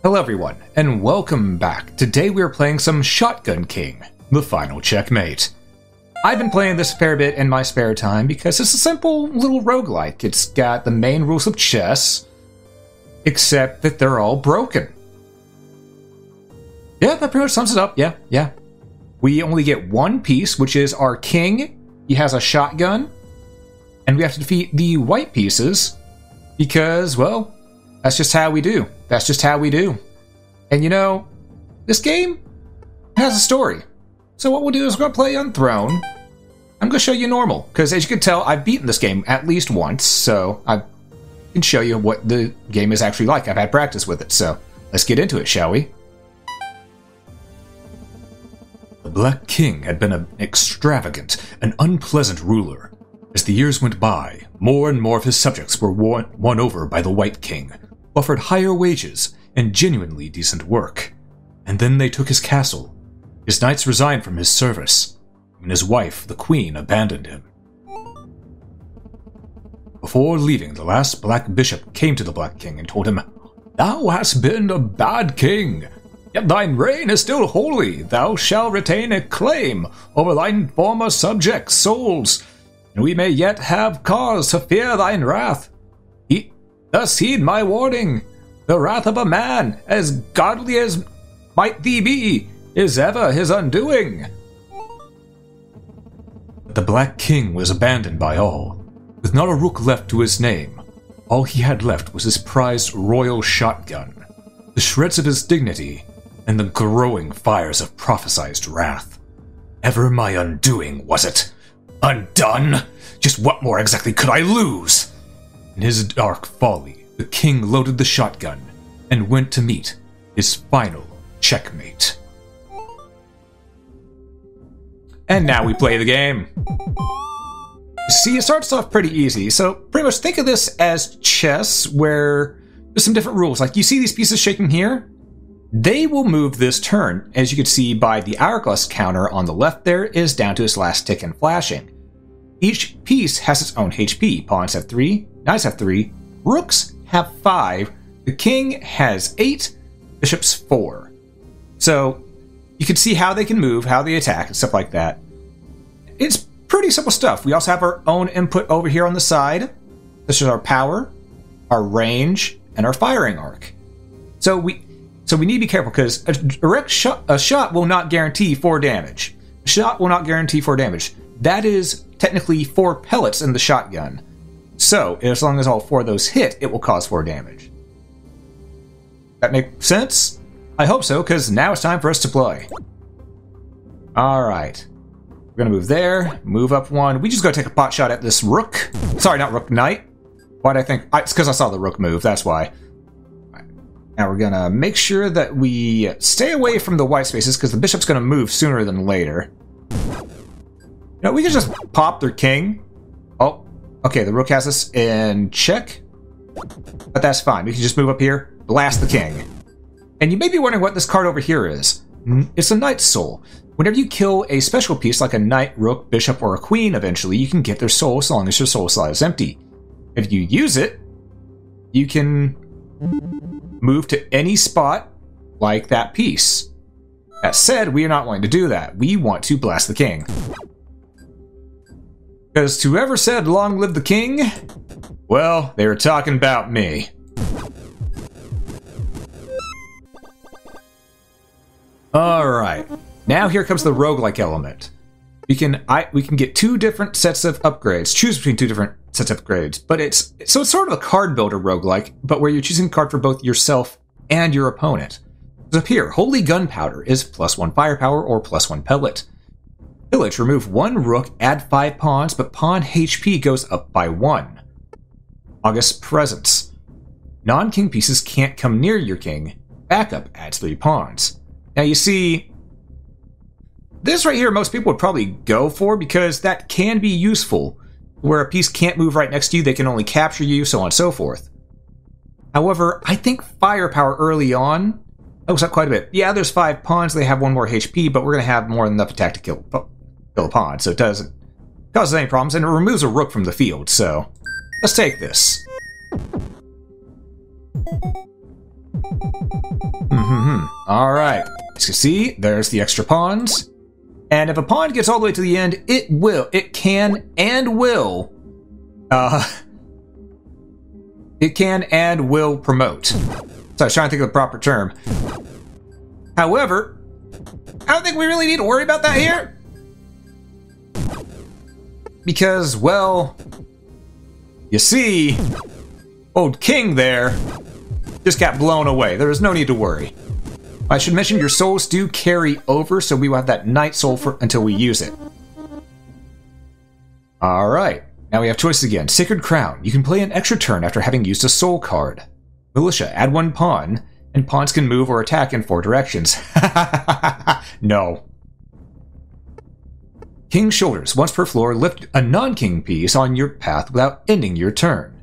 Hello everyone, and welcome back. Today we are playing some Shotgun King, the final checkmate. I've been playing this a fair bit in my spare time because it's a simple little roguelike. It's got the main rules of chess, except that they're all broken. Yeah, that pretty much sums it up, yeah. We only get one piece, which is our king. He has a shotgun, and we have to defeat the white pieces because, well, that's just how we do. That's just how we do. And you know, this game has a story. So what we'll do is we're going to play on Throne. I'm going to show you normal, because as you can tell, I've beaten this game at least once, so I can show you what the game is actually like. I've had practice with it, so let's get into it, shall we? The Black King had been an extravagant and unpleasant ruler. As the years went by, more and more of his subjects were won over by the White King, who offered higher wages and genuinely decent work. And then they took his castle. His knights resigned from his service, and his wife, the Queen, abandoned him. Before leaving, the last Black Bishop came to the Black King and told him, "Thou hast been a bad king, yet thine reign is still holy. Thou shalt retain a claim over thine former subjects' souls, and we may yet have cause to fear thine wrath. Thus heed my warning. The wrath of a man, as godly as might thee be, is ever his undoing." But the Black King was abandoned by all. With not a rook left to his name, all he had left was his prized royal shotgun, the shreds of his dignity, and the growing fires of prophesized wrath. Ever my undoing, was it? Undone? Just what more exactly could I lose? In his dark folly, the king loaded the shotgun and went to meet his final checkmate. And now we play the game. See, it starts off pretty easy, so pretty much think of this as chess, where there's some different rules. Like, you see these pieces shaking here? They will move this turn. As you can see by the hourglass counter on the left there is down to its last tick and flashing. Each piece has its own HP. Pawns have 3, knights have 3, rooks have 5, the king has 8, bishops 4. So you can see how they can move, how they attack, and stuff like that. It's pretty simple stuff. We also have our own input over here on the side. This is our power, our range, and our firing arc. So we need to be careful, because a shot will not guarantee 4 damage. A shot will not guarantee 4 damage. That is technically 4 pellets in the shotgun. So, as long as all 4 of those hit, it will cause 4 damage. That make sense? I hope so, because now it's time for us to play. Alright. We're going to move there, move up 1. We just got to take a pot shot at this rook. Sorry, not rook, knight. Why'd I think? It's because I saw the rook move, that's why. Right. Now we're going to make sure that we stay away from the white spaces, because the bishop's going to move sooner than later. You know, we can just pop their king. Oh, okay, the rook has us in check. But that's fine. We can just move up here, blast the king. And you may be wondering what this card over here is. It's a knight's soul. Whenever you kill a special piece like a knight, rook, bishop, or a queen, eventually you can get their soul so long as your soul slot is empty. If you use it, you can move to any spot like that piece. That said, we are not wanting to do that. We want to blast the king. Because whoever said long live the king, well, they were talking about me. Alright, now here comes the roguelike element. We can get 2 different sets of upgrades, choose between 2 different sets of upgrades, but it's sort of a card builder roguelike, but where you're choosing a card for both yourself and your opponent. So up here, Holy Gunpowder is +1 firepower or +1 pellet. Pillage, remove 1 rook, add 5 pawns, but pawn HP goes up by 1. August Presence. Non-king pieces can't come near your king. Backup adds 3 pawns. Now you see, this right here most people would probably go for, because that can be useful. Where a piece can't move right next to you, they can only capture you, so on and so forth. However, I think firepower early on helps out quite a bit. Yeah, there's 5 pawns, they have 1 more HP, but we're going to have more than enough attack to kill a pawn, so it doesn't cause any problems, and it removes a rook from the field, so let's take this. Alright, as you can see, there's the extra pawns. And if a pawn gets all the way to the end, it can and will promote. So I was trying to think of the proper term. However, I don't think we really need to worry about that here. Because, well, you see, old king there just got blown away. There is no need to worry. I should mention your souls do carry over, so we will have that knight soul until we use it. Alright, now we have choices again. Sacred Crown. You can play an extra turn after having used a soul card. Militia. Add 1 pawn, and pawns can move or attack in 4 directions. No. King's Shoulders. Once per floor, lift a non-king piece on your path without ending your turn.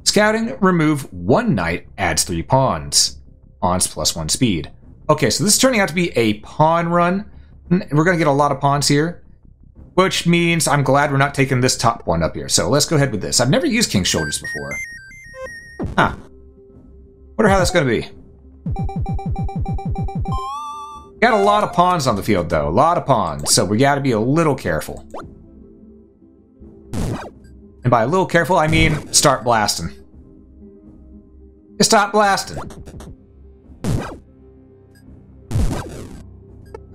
Scouting. Remove 1 knight, adds 3 pawns. Pawns plus 1 speed. Okay, so this is turning out to be a pawn run. We're going to get a lot of pawns here, which means I'm glad we're not taking this top one up here. So let's go ahead with this. I've never used King's Shoulders before. Huh. Wonder how that's going to be. Got a lot of pawns on the field, though. A lot of pawns, so we got to be a little careful. And by a little careful, I mean start blasting. Just stop blasting.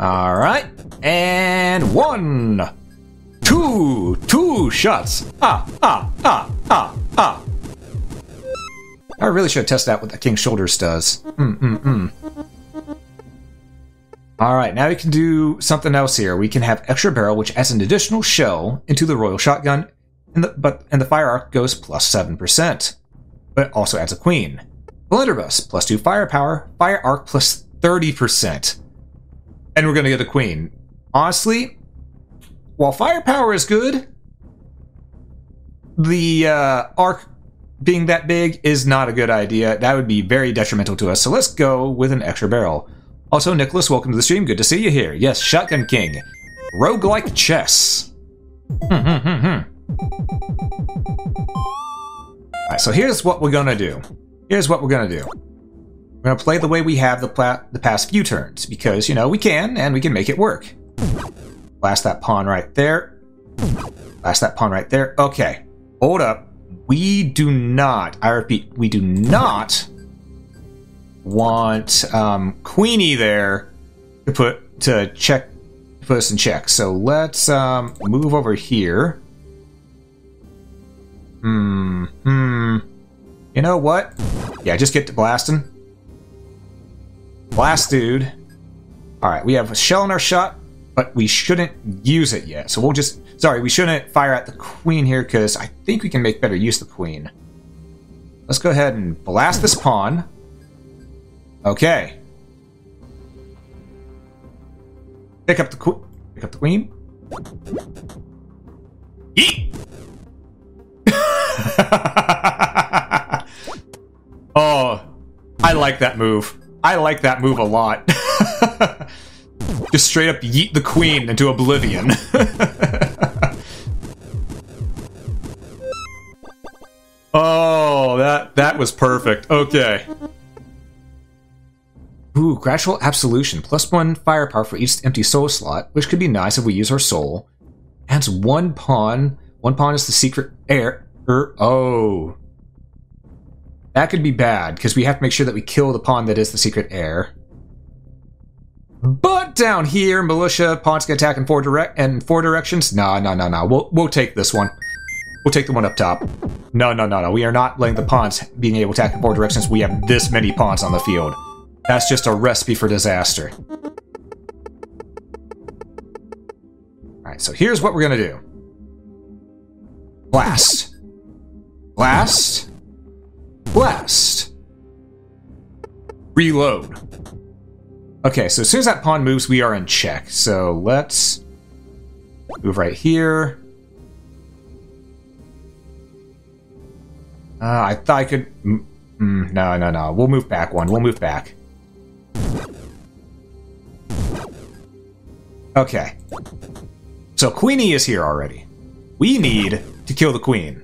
Alright, and 1, 2 shots. I really should have tested out what the King's Shoulders does. Alright, now we can do something else here. We can have extra barrel, which adds an additional shell into the Royal Shotgun, and the fire arc goes plus 7%. But it also adds a queen. Blunderbuss, plus 2 firepower, fire arc plus 30%. And we're going to get a queen. Honestly, while firepower is good, the arc being that big is not a good idea. That would be very detrimental to us. So let's go with an extra barrel. Also, Nicholas, welcome to the stream. Good to see you here. Yes, Shotgun King. Roguelike chess. Alright, so here's what we're going to do. We're going to play the way we have the past few turns, because, you know, we can, and we can make it work. Blast that pawn right there. Blast that pawn right there. Okay, hold up. We do not, I repeat, we do not want Queenie there to put us in check. So let's move over here. You know what? Yeah, just get to blasting. Blast, dude. Alright, we have a shell in our shot, but we shouldn't use it yet. So we'll just... Sorry, we shouldn't fire at the queen here, because I think we can make better use of the queen. Let's go ahead and blast this pawn. Okay. Pick up the queen. Yeet! Oh, I like that move. I like that move a lot. Just straight up yeet the queen into oblivion. Oh, that was perfect. Okay. Ooh, gradual absolution. +1 firepower for each empty soul slot, which could be nice if we use our soul. Adds 1 pawn. 1 pawn is the secret heir. Oh. That could be bad, because we have to make sure that we kill the pawn that is the secret heir. But down here, militia, pawns can attack in 4 directions. No. We'll take this one. We'll take the one up top. No. We are not letting the pawns being able to attack in 4 directions. We have this many pawns on the field. That's just a recipe for disaster. Alright, so here's what we're gonna do. Blast. Blast. Blast. Reload. Okay, so as soon as that pawn moves, we are in check. So let's move right here. I thought I could... No. We'll move back one. We'll move back. Okay. So Queenie is here already. We need to kill the queen.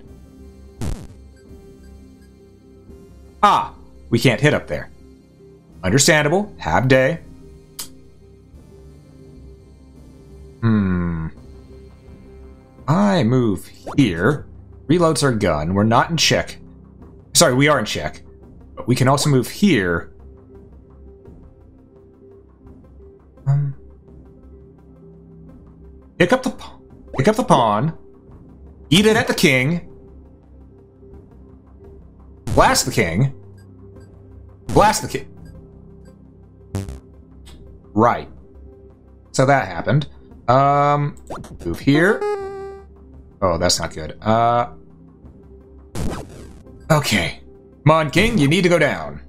Ah! We can't hit up there. Understandable. Have day. I move here. Reloads our gun. We're not in check. Sorry, we are in check. But we can also move here. Pick up the pawn. Eat it at the king. Blast the king. Blast the king. Right. So that happened. Move here. Oh, that's not good. Okay. Come on, king, you need to go down.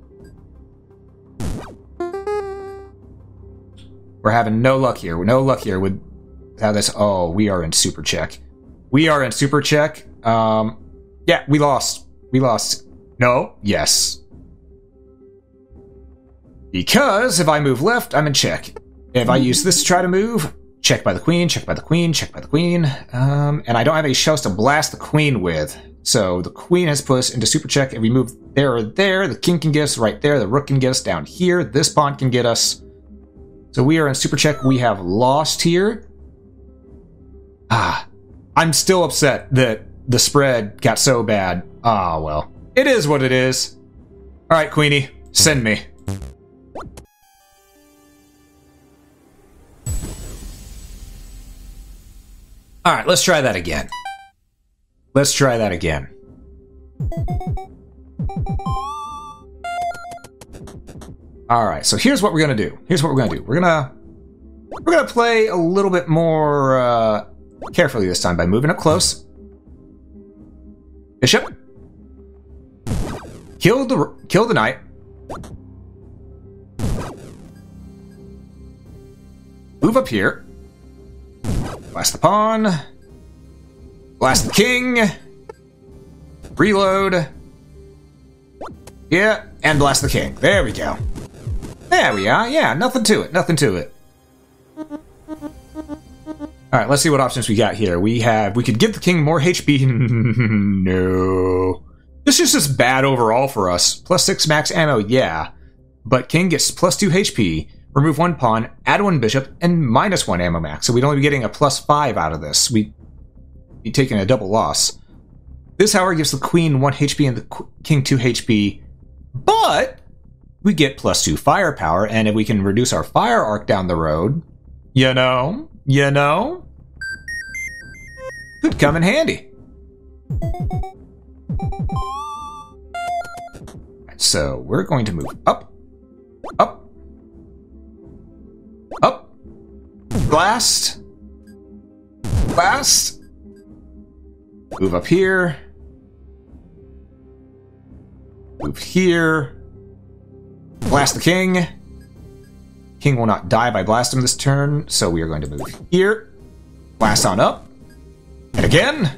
We're having no luck here. No luck here with how this... Oh, we are in super check. We are in super check. Yeah, we lost. We lost. No. Yes. Because if I move left, I'm in check. If I use this to try to move, check by the queen, check by the queen, check by the queen. And I don't have any shells to blast the queen with. So the queen has put us into super check. If we move there or there, the king can get us right there. The rook can get us down here. This pawn can get us. So we are in super check. We have lost here. I'm still upset that the spread got so bad. Well. It is what it is. Alright, Queenie. Send me. Alright, let's try that again. Let's try that again. Alright, so here's what we're gonna do. Here's what we're gonna do. We're gonna play a little bit more carefully this time by moving up close. Bishop. Kill the knight. Move up here. Blast the pawn. Blast the king. Reload. Yeah, and blast the king. There we go. There we are. Yeah, nothing to it. Nothing to it. Alright, let's see what options we got here. We could give the king more HP. No. This is just bad overall for us. +6 max ammo, yeah. But king gets +2 HP, remove 1 pawn, add 1 bishop, and -1 ammo max. So we'd only be getting a +5 out of this. We'd be taking a double loss. This, however, gives the queen 1 HP and the king 2 HP. But we get +2 firepower, and if we can reduce our fire arc down the road, you know, could come in handy. So we're going to move up, up, up, blast, blast, move up here, move here, blast the king. King will not die by blast him this turn, so we are going to move here, blast on up, and again.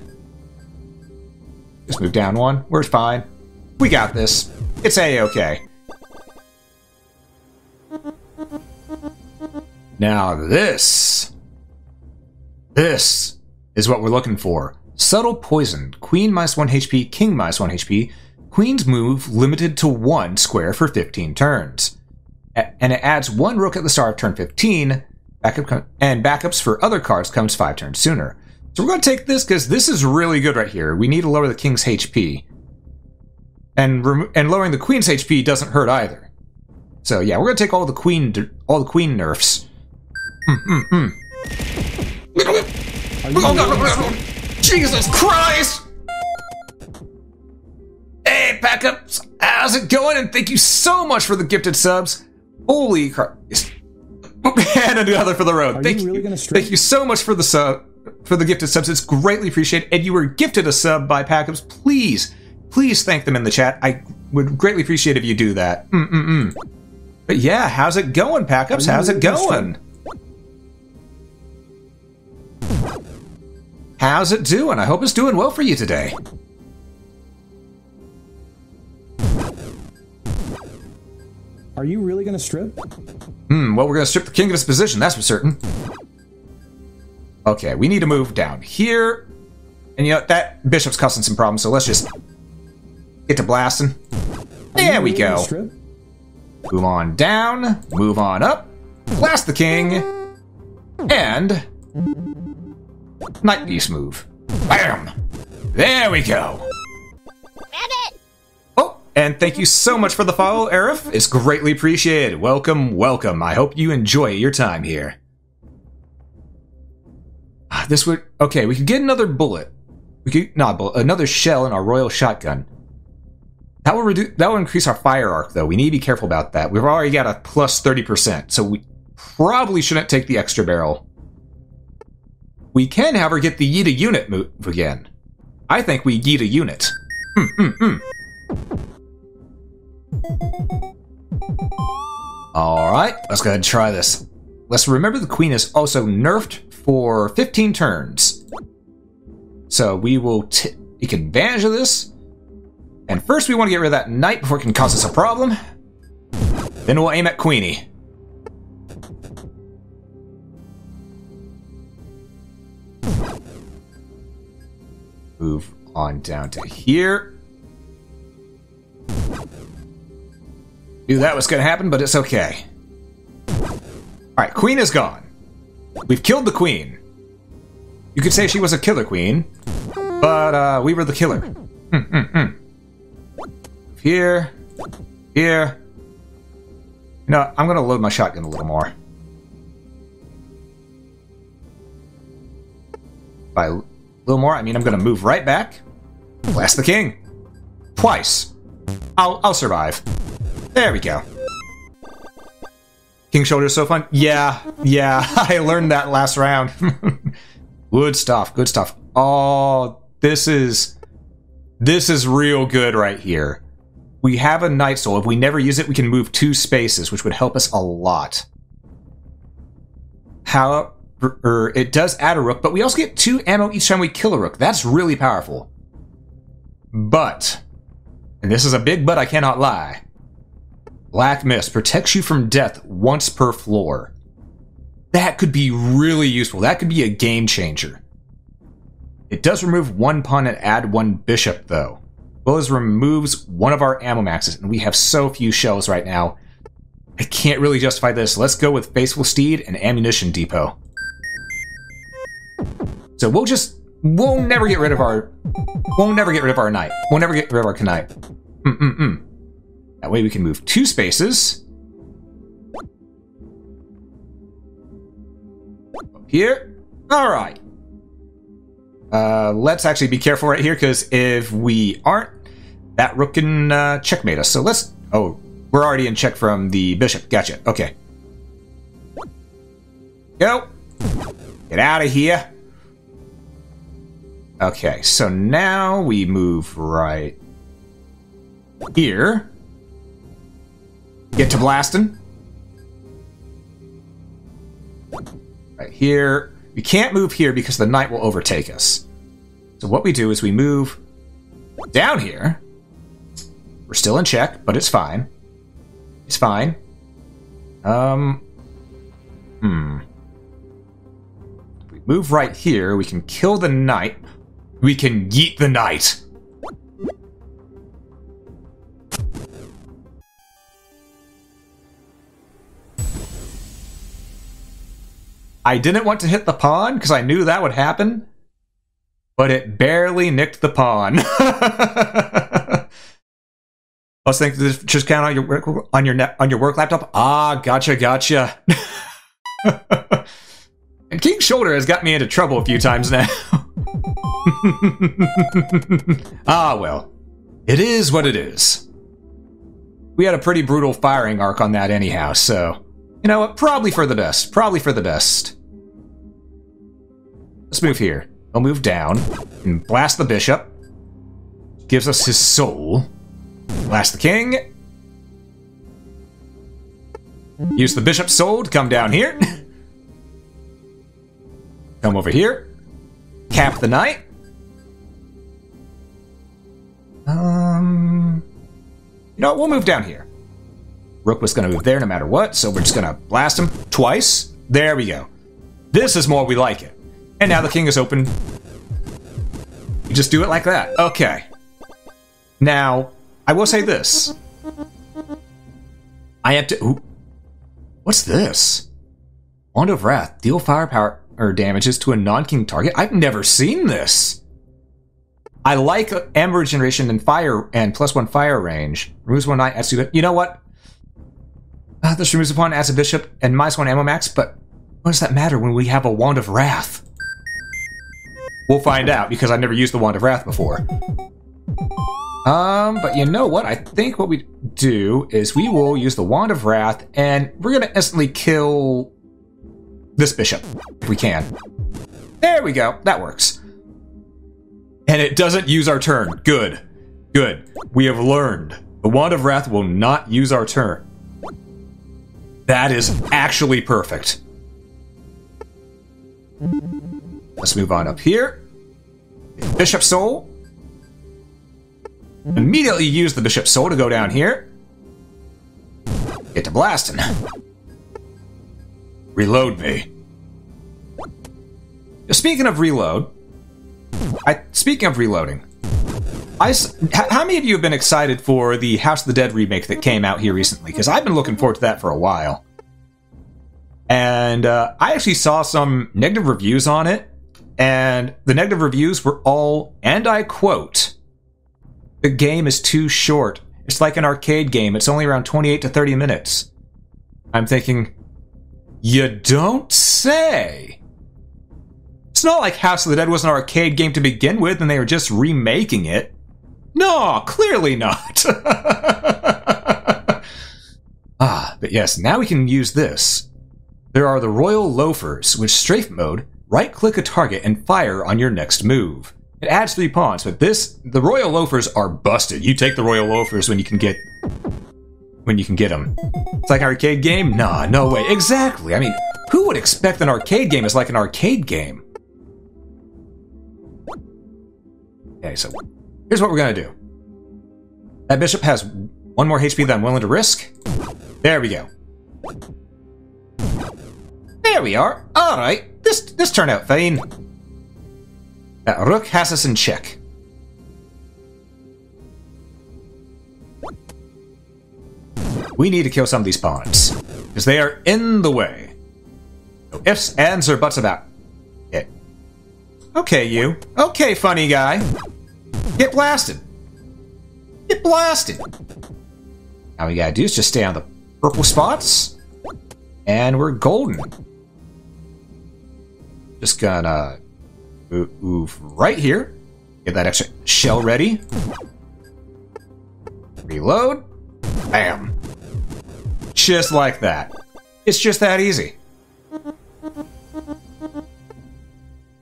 Just move down 1. We're fine. We got this. It's A-okay. Now this is what we're looking for. Subtle poison. Queen -1 HP, king -1 HP. Queen's move limited to 1 square for 15 turns. And it adds 1 rook at the start of turn 15, and backups for other cards comes 5 turns sooner. So we're going to take this because this is really good right here. We need to lower the king's HP. And lowering the queen's HP doesn't hurt either. So yeah, we're going to take all the queen nerfs. Jesus Christ! Hey, backups! How's it going? And thank you so much for the gifted subs. Holy Christ. And another for the road. Thank you so much for the sub. For the gifted subs, it's greatly appreciated. And you were gifted a sub by Packups. Please thank them in the chat. I would greatly appreciate if you do that. But yeah, how's it going, Packups? How's it going? How's it doing? I hope it's doing well for you today. Are you really going to strip? Well, we're going to strip the king of his position, that's for certain. Okay, we need to move down here. And you know, that bishop's causing some problems, so let's just get to blasting. There we go. Move on down. Move on up. Blast the king. And... knight piece move. Bam! There we go. Rabbit! Oh, and thank you so much for the follow, Arif. It's greatly appreciated. Welcome, welcome. I hope you enjoy your time here. This would... okay, we could get another bullet. We could... not bullet. Another shell in our royal shotgun. That will reduce... that will increase our fire arc, though. We need to be careful about that. We've already got a plus 30%, so we probably shouldn't take the extra barrel. We can, however, get the yeet a unit move again. I think we yeet a unit. Alright, let's go ahead and try this. Let's remember the queen is also nerfed for 15 turns. So we will take advantage of this. And first we want to get rid of that knight before it can cause us a problem. Then we'll aim at Queenie. Move on down to here. Knew that was going to happen, but it's okay. Alright, queen is gone. We've killed the queen. You could say she was a killer queen, but we were the killer. Here. Here. You know, I'm going to load my shotgun a little more. By a little more, I mean I'm going to move right back. Blast the king. Twice. I'll survive. There we go. King shoulder is so fun. Yeah, I learned that last round. Good stuff, good stuff. Oh, this is real good right here. We have a knight soul. If we never use it, we can move 2 spaces, which would help us a lot. However, it does add a rook, but we also get 2 ammo each time we kill a rook. That's really powerful. But, and this is a big but, I cannot lie. Black Mist protects you from death once per floor. That could be really useful. That could be a game changer. It does remove 1 pawn and add 1 bishop, though. Well as removes 1 of our ammo maxes, and we have so few shells right now. I can't really justify this. Let's go with Faithful Steed and Ammunition Depot. So we'll never get rid of our knight. We'll never get rid of our knight. That way we can move 2 spaces. Up here. Alright. Let's actually be careful right here, because if we aren't, that rook can checkmate us. So let's... oh, we're already in check from the bishop. Gotcha. Okay. Go. Get out of here. Okay, so now we move right here. Get to blasting. Right here. We can't move here because the knight will overtake us. So what we do is we move down here. We're still in check, but it's fine. It's fine. If we move right here, we can kill the knight. We can yeet the knight. I didn't want to hit the pawn because I knew that would happen, but it barely nicked the pawn. I was thinking this just count on your work laptop. Ah, gotcha. And King's Shoulder has got me into trouble a few times now. Ah, well, it is what it is. We had a pretty brutal firing arc on that anyhow, so. You know what? Probably for the best. Probably for the best. Let's move here. We'll move down and blast the bishop. Gives us his soul. Blast the king. Use the bishop's soul to come down here. Come over here. Cap the knight. You know what? We'll move down here. Rook was going to move there no matter what, so we're just going to blast him twice. There we go. This is more we like it. And now the king is open. You just do it like that. Okay. Now, I will say this. I have to... Ooh. What's this? Wand of Wrath. Deal firepower or damages to a non-king target. I've never seen this. I like amber regeneration and fire and +1 fire range. Removes one knight, adds 2... You know what? This removes upon adds a bishop and -1 ammo max, but what does that matter when we have a Wand of Wrath? We'll find out, because I've never used the Wand of Wrath before. But you know what? I think what we do is we will use the Wand of Wrath, and we're going to instantly kill this bishop, if we can. There we go. That works. And it doesn't use our turn. Good. Good. We have learned. The Wand of Wrath will not use our turn. That is actually perfect. Let's move on up here. Bishop Soul. Immediately use the Bishop Soul to go down here. Get to blasting. Reload me. Speaking of reload, speaking of reloading, how many of you have been excited for the House of the Dead remake that came out here recently? Because I've been looking forward to that for a while. And I actually saw some negative reviews on it, and the negative reviews were all, and I quote, "The game is too short. It's like an arcade game. It's only around 28 to 30 minutes. I'm thinking, you don't say. It's not like House of the Dead was an arcade game to begin with and they were just remaking it. No, clearly not. But yes, now we can use this. There are the Royal Loafers, with strafe mode, right-click a target and fire on your next move. It adds 3 pawns, but the Royal Loafers are busted. You take the Royal Loafers when you can get them. It's like an arcade game? Nah, no way. Exactly. I mean, who would expect an arcade game is like an arcade game? Okay, so here's what we're gonna do. That bishop has 1 more HP than I'm willing to risk. There we go. There we are. Alright, this turned out fine. That rook has us in check. We need to kill some of these pawns, because they are in the way. No ifs, ands, or buts about it. Okay, you. Okay, funny guy. Get blasted. Get blasted. All we gotta do is just stay on the purple spots, and we're golden. Just gonna move right here. Get that extra shell ready. Reload. Bam. Just like that. It's just that easy.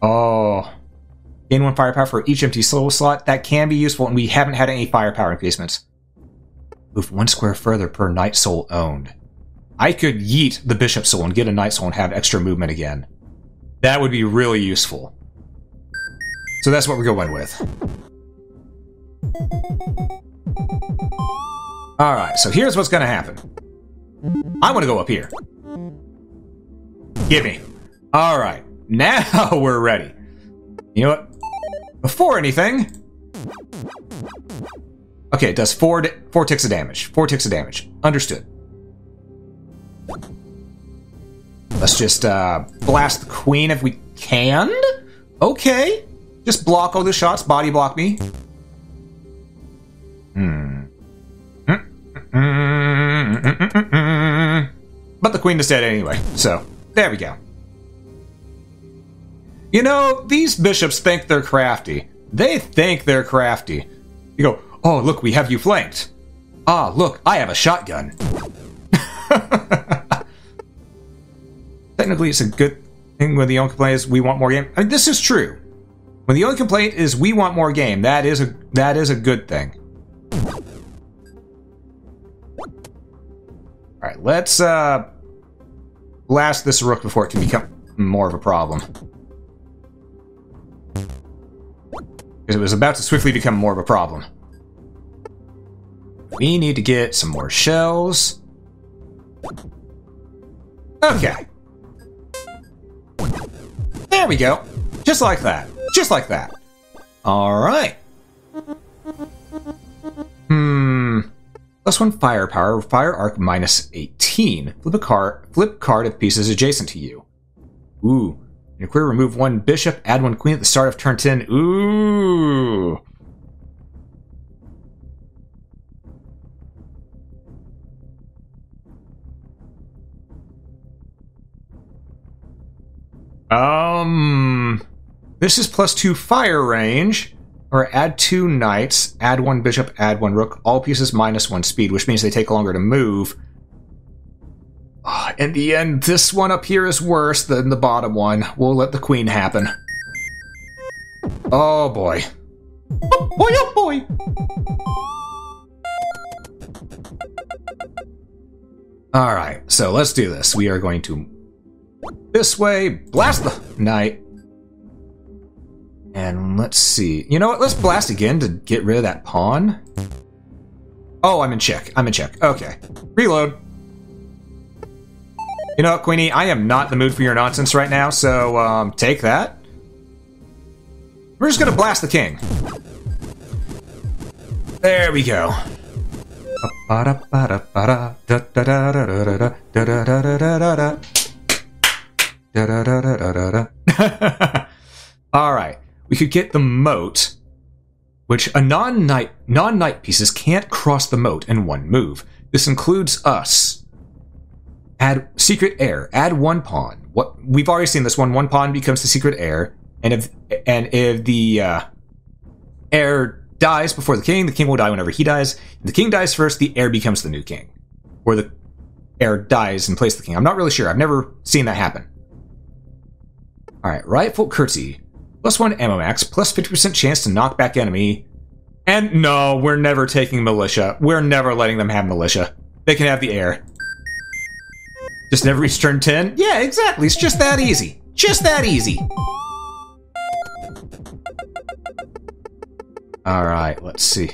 Oh. Gain 1 firepower for each empty soul slot. That can be useful, and we haven't had any firepower increasements. Move 1 square further per Knight Soul owned. I could yeet the Bishop Soul and get a Knight Soul and have extra movement again. That would be really useful. So that's what we're going with. Alright, so here's what's gonna happen. I want to go up here. Give me. Alright, now we're ready. You know what? Before anything... Okay, it does 4 ticks of damage. 4 ticks of damage. Understood. Let's just blast the queen if we can. Okay. Just block all the shots. Body block me. But the queen is dead anyway, so there we go. You know, these bishops think they're crafty. They think they're crafty. You go, oh, look, we have you flanked. Ah, look, I have a shotgun. Technically, it's a good thing when the only complaint is we want more game. I mean, this is true. When the only complaint is we want more game, that is a good thing. All right, let's blast this rook before it can become more of a problem. Because it was about to swiftly become more of a problem. We need to get some more shells. Okay. There we go. Just like that. Just like that. Alright. The +1 firepower, fire arc -18. Flip card of pieces adjacent to you. Ooh. In your query, remove 1 bishop, add 1 queen at the start of turn 10. Ooh. This is +2 fire range, or add 2 knights, add 1 bishop, add 1 rook, all pieces -1 speed, which means they take longer to move. In the end, this one up here is worse than the bottom one. We'll let the queen happen. Oh boy. Oh boy, oh boy! Alright, so let's do this. We are going to this way, blast the knight. And let's see. You know what? Let's blast again to get rid of that pawn. Oh, I'm in check. I'm in check. Okay. Reload. You know what, Queenie? I am not in the mood for your nonsense right now, so, take that. We're just gonna blast the king. There we go. Alright. We could get the moat, which a non-knight pieces can't cross the moat in one move. This includes us. Add secret heir. Add 1 pawn. What we've already seen this one. 1 pawn becomes the secret heir, and if the heir dies before the king will die whenever he dies. If the king dies first, the heir becomes the new king, or the heir dies in place of the king. I'm not really sure. I've never seen that happen. All right, rightful curtsy. +1 ammo max, plus 50% chance to knock back enemy. And no, we're never taking militia. We're never letting them have militia. They can have the heir. Just never reach turn 10? Yeah, exactly. It's just that easy. Just that easy. Alright, let's see.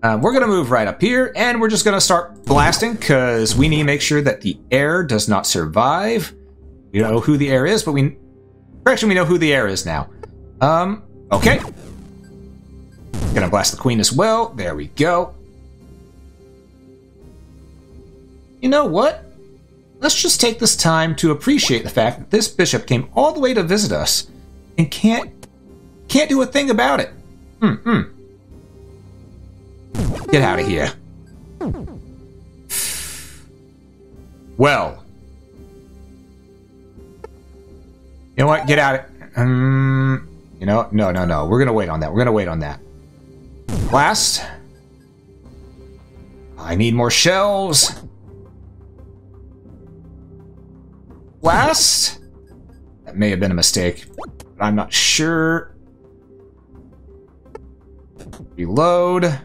We're going to move right up here, and we're just going to start blasting, because we need to make sure that the heir does not survive. We don't know who the heir is, but we know who the heir is now. Okay. Gonna blast the queen as well. There we go. You know what? Let's just take this time to appreciate the fact that this bishop came all the way to visit us and can't do a thing about it. Get out of here. Well. You know what? Get out of... you know, no. We're gonna wait on that. We're gonna wait on that. Blast. I need more shells. Blast. That may have been a mistake, but I'm not sure. Reload.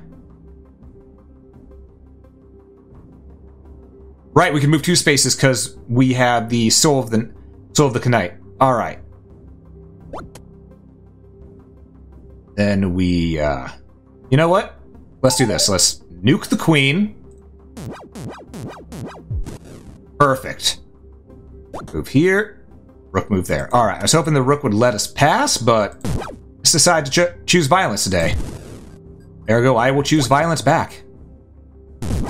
Right, we can move 2 spaces because we have the soul of the knight. All right. Then we, you know what? Let's do this. Let's nuke the queen. Perfect. Move here. Rook move there. All right. I was hoping the rook would let us pass, but let's decide to choose violence today. Ergo, I will choose violence back.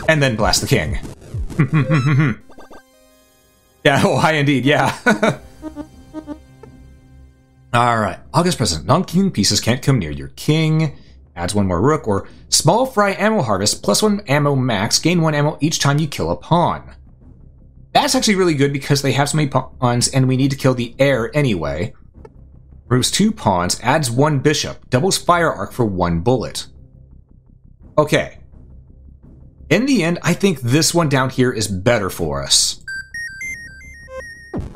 And then blast the king. Yeah, oh, hi indeed, yeah. Alright, August President. Non-king pieces can't come near your king. Adds 1 more rook, or small fry ammo harvest, +1 ammo max, gain 1 ammo each time you kill a pawn. That's actually really good because they have so many pawns and we need to kill the heir anyway. Removes 2 pawns, adds 1 bishop, doubles fire arc for 1 bullet. Okay. In the end, I think this one down here is better for us.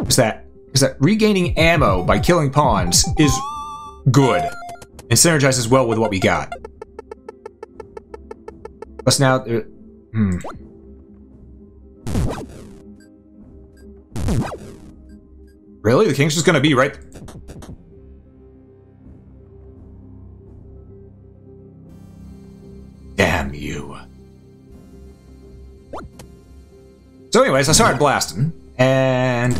Is that regaining ammo by killing pawns is good and synergizes well with what we got. Plus now, Really? The king's just gonna be right... Damn you. So anyways, I started blasting, and...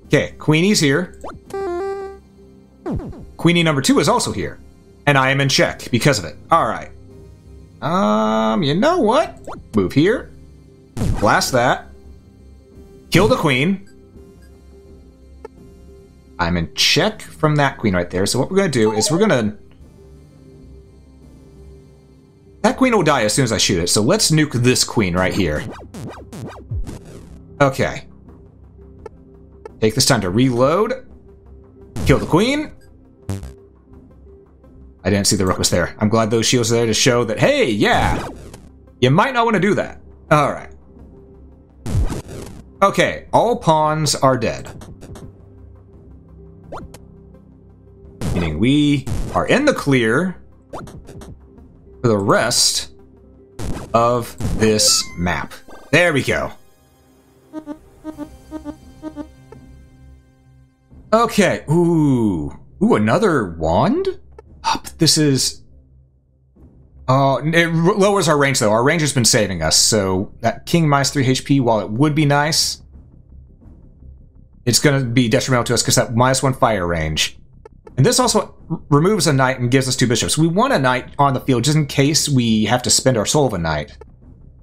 Okay, Queenie's here. Queenie number 2 is also here. And I am in check because of it. Alright. You know what? Move here. Blast that. Kill the queen. I'm in check from that queen right there. So what we're going to do is we're going to... That queen will die as soon as I shoot it. So let's nuke this queen right here. Okay. Take this time to reload. Kill the queen. I didn't see the rook was there. I'm glad those shields are there to show that, hey, yeah, you might not want to do that. Alright. Okay, all pawns are dead. Meaning we are in the clear for the rest of this map. There we go. Okay, ooh, another wand? This is... it lowers our range, though. Our range has been saving us, so that king minus 3 HP, while it would be nice, it's going to be detrimental to us because that minus 1 fire range. And this also removes a knight and gives us 2 bishops. We want a knight on the field just in case we have to spend our soul of a knight.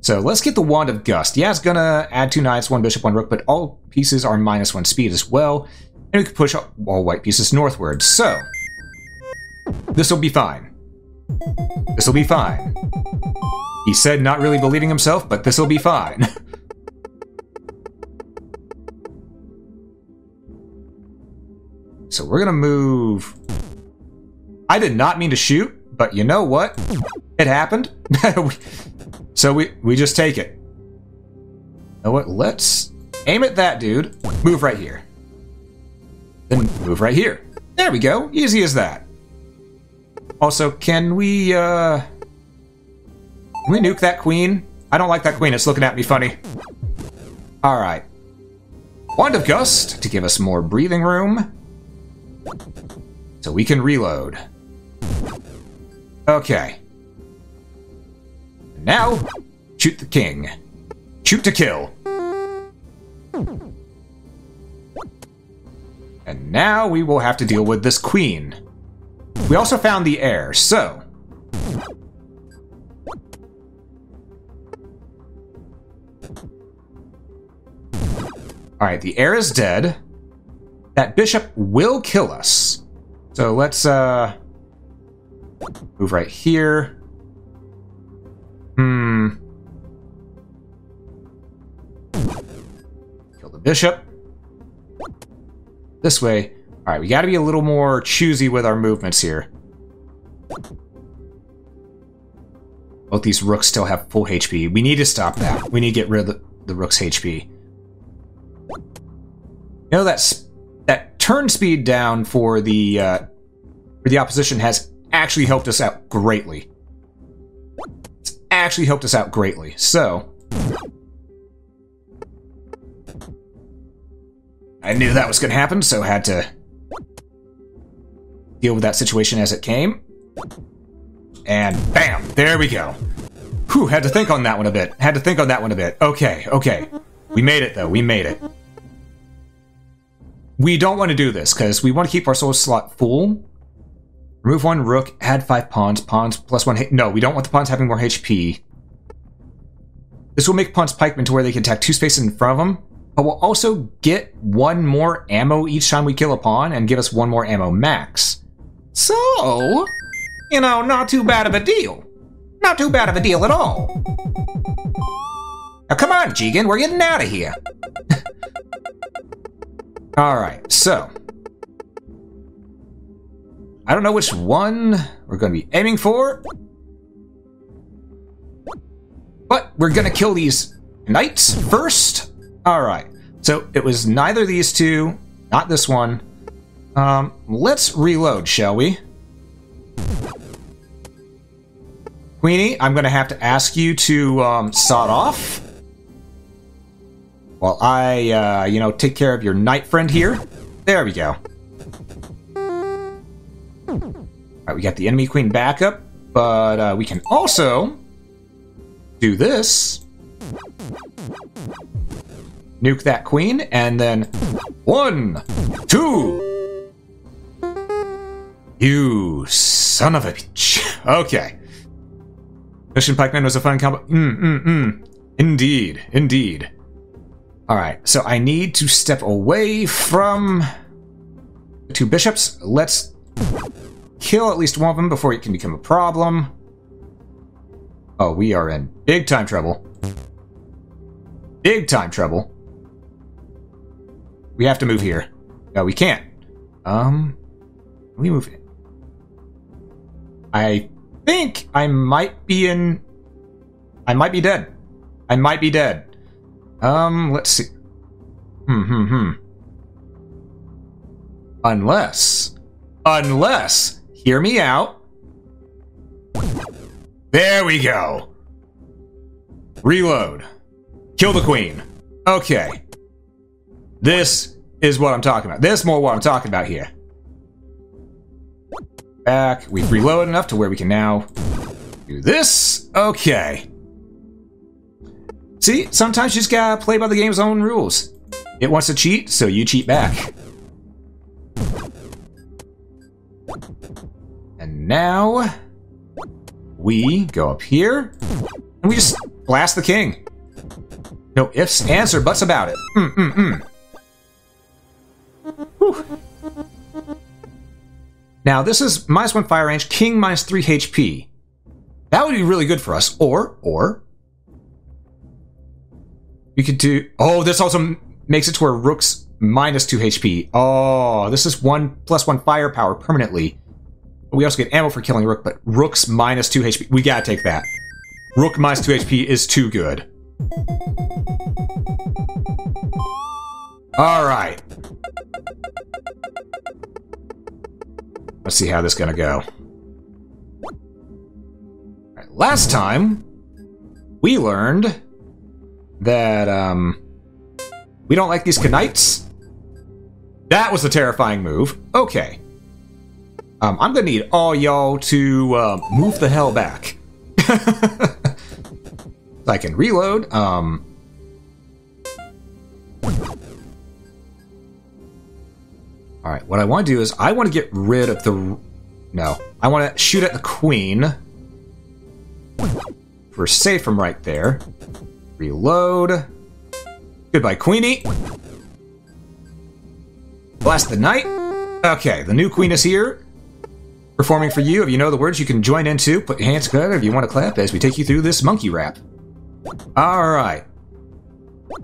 So let's get the Wand of Gust. Yeah, it's going to add 2 knights, 1 bishop, 1 rook, but all pieces are minus 1 speed as well. And we can push all white pieces northward. So... this will be fine. This will be fine. He said not really believing himself, but this will be fine. So we're gonna move... I did not mean to shoot, but you know what? It happened. So we just take it. You know what? Let's aim at that dude. Move right here. Then move right here. There we go. Easy as that. Also, can we nuke that queen? I don't like that queen. It's looking at me funny. Alright. Wand of Gust to give us more breathing room. So we can reload. Okay. Now, shoot the king. Shoot to kill. And now we will have to deal with this queen. We also found the heir, so... Alright, the heir is dead. That bishop will kill us. So let's, move right here. Kill the bishop. This way. Alright, we gotta be a little more choosy with our movements here. Both these rooks still have full HP. We need to stop that. We need to get rid of the rook's HP. You know, that turn speed down for the opposition has actually helped us out greatly. It's actually helped us out greatly. So... I knew that was going to happen, so I had to deal with that situation as it came. And bam! There we go. Whew, had to think on that one a bit. Okay, okay. We made it, though. We made it. We don't want to do this, because we want to keep our soul slot full. Remove 1 rook, add 5 pawns. Pawns plus 1... No, we don't want the pawns having more HP. This will make pawns pikemen to where they can attack 2 spaces in front of them. But we'll also get 1 more ammo each time we kill a pawn and give us 1 more ammo max. So, you know, not too bad of a deal. Not too bad of a deal at all. Now come on, Jigen, we're getting out of here. Alright, so. I don't know which one we're going to be aiming for. But we're going to kill these knights first. Alright, so it was neither of these two, not this one. Let's reload, shall we? Queenie, I'm gonna have to ask you to, sod off. While I, you know, take care of your knight friend here. There we go. Alright, we got the enemy queen backup, but, we can also do this. Nuke that queen, and then 1, 2. You son of a bitch. Okay. Mission Pikeman was a fun combo. Indeed, indeed. Alright, so I need to step away from the two bishops. Let's kill at least one of them before it can become a problem. Oh, we are in big time trouble. Big time trouble. We have to move here. No, we can't. We move in. I think I might be in... I might be dead. I might be dead. Let's see. Unless, hear me out. There we go. Reload. Kill the queen. Okay. This is what I'm talking about. This is more what I'm talking about here. Back. We've reloaded enough to where we can now do this. Okay. See, sometimes you just gotta play by the game's own rules. It wants to cheat, so you cheat back. And now we go up here and we just blast the king. No ifs, ands, or buts about it. Whew. Now this is -1 fire range, king -3 HP. That would be really good for us. Or we could do... Oh, this also makes it to where rook's -2 HP. Oh, this is 1+1 firepower permanently. We also get ammo for killing rook, but rook's -2 HP. We gotta take that. Rook -2 HP is too good. Alright. Let's see how this is gonna go. Right, last time, we learned that, we don't like these knights. That was a terrifying move. Okay. I'm gonna need all y'all to, move the hell back. So I can reload, Alright, what I want to do is, I want to get rid of the... No. I want to shoot at the queen. We're safe from right there. Reload. Goodbye, queenie. Blast the knight. Okay, the new queen is here. Performing for you. If you know the words, you can join in too. Put your hands together if you want to clap as we take you through this monkey rap. Alright.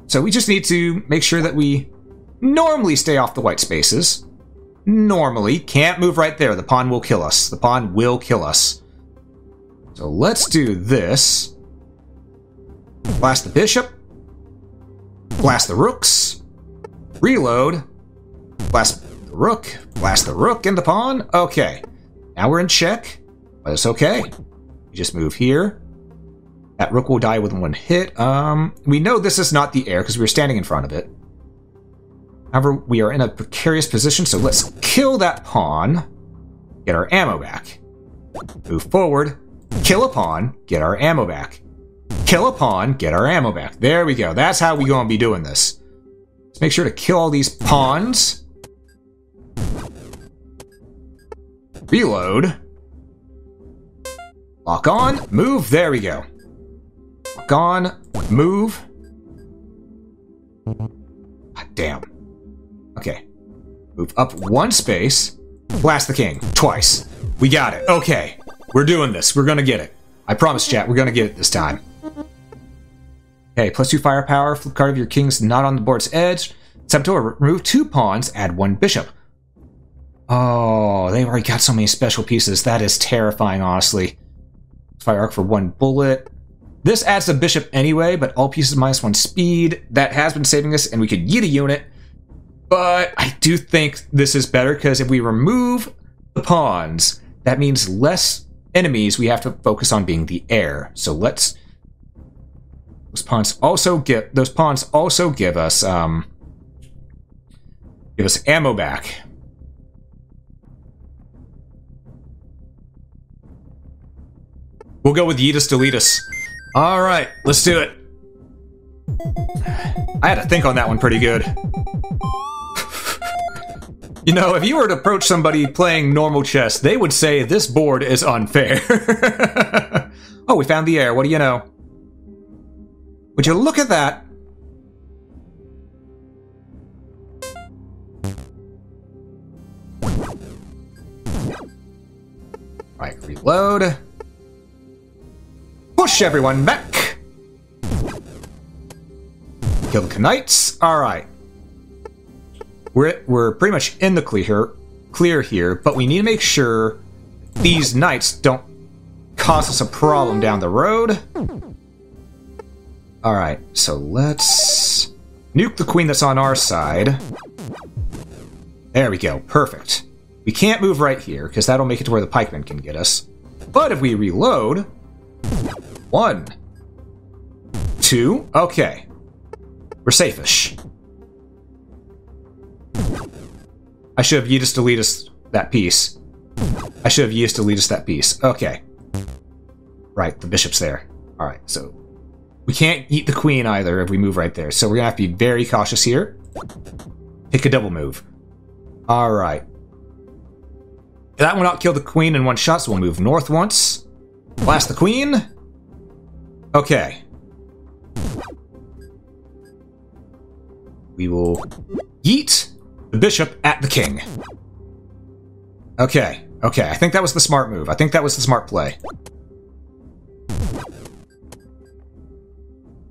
So we just need to make sure that we normally stay off the white spaces. Normally. Can't move right there. The pawn will kill us. The pawn will kill us. So let's do this. Blast the bishop. Blast the rooks. Reload. Blast the rook. Blast the rook and the pawn. Okay. Now we're in check. But it's okay. We just move here. That rook will die with one hit. We know this is not the heir because we were standing in front of it. However, we are in a precarious position, so let's kill that pawn. Get our ammo back. Move forward. Kill a pawn. Get our ammo back. Kill a pawn. Get our ammo back. There we go. That's how we're going to be doing this. Let's make sure to kill all these pawns. Reload. Lock on. Move. There we go. Lock on. Move. God damn. Okay. Move up one space. Blast the king. Twice. We got it. Okay. We're doing this. We're gonna get it. I promise, chat. We're gonna get it this time. Okay. +2 firepower. Flip card of your king's not on the board's edge. Step to remove 2 pawns. Add 1 bishop. Oh, they've already got so many special pieces. That is terrifying, honestly. Fire arc for 1 bullet. This adds a bishop anyway, but all pieces -1 speed. That has been saving us, and we could yeet a unit. But I do think this is better, because if we remove the pawns, that means less enemies we have to focus on being the heir. So let's... Those pawns also give us ammo back. We'll go with Yeetus Deletus. Alright, let's do it. I had to think on that one pretty good. You know, if you were to approach somebody playing normal chess, they would say this board is unfair. Oh, we found the heir. What do you know? Would you look at that? Alright, reload. Push everyone back. Kill the Knights. Alright. We're pretty much in the clear here, but we need to make sure these Knights don't cause us a problem down the road. Alright, so let's nuke the queen that's on our side. There we go, perfect. We can't move right here, because that'll make it to where the pikemen can get us. But if we reload... 1, 2, okay. We're safe-ish. I should have used deleted that piece. I should have used deleted that piece. Okay. Right, the bishop's there. Alright, so... we can't eat the queen either if we move right there, so we're gonna have to be very cautious here. Pick a double move. Alright. That will not kill the queen in one shot, so we'll move north once. Blast the queen. Okay. We will yeet the bishop at the king. Okay, okay, I think that was the smart move. I think that was the smart play.